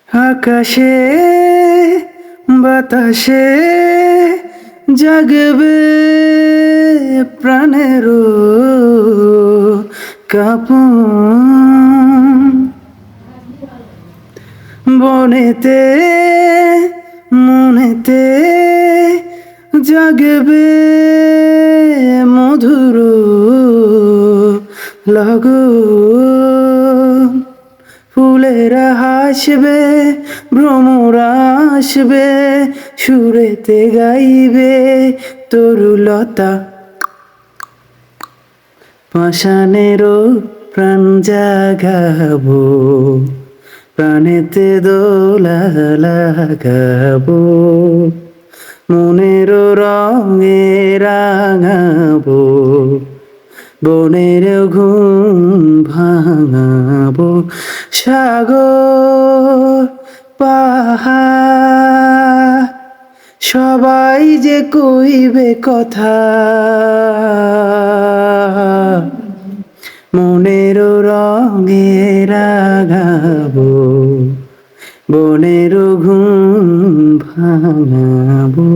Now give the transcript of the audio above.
আকাশে বাতাসে জাগবে প্রাণেরও কাঁপন, বনেতে মনেতে জাগবে মধুর লগন। ফুলেরা হাসবে, ভ্রমরা আসবে, সুরেতে গাইবে তরুলতা। পাষাণেরও প্রাণ জাগাবো, প্রাণেতে দোলা লাগাবো, মনেরও রঙে রাঙাবো, বনের ঘুম ভাঙাবো। সাগর পাহাড় সবাই যে কইবে কথা, মনের রঙে রাগাবো, বনের ঘুম ভাঙাবো।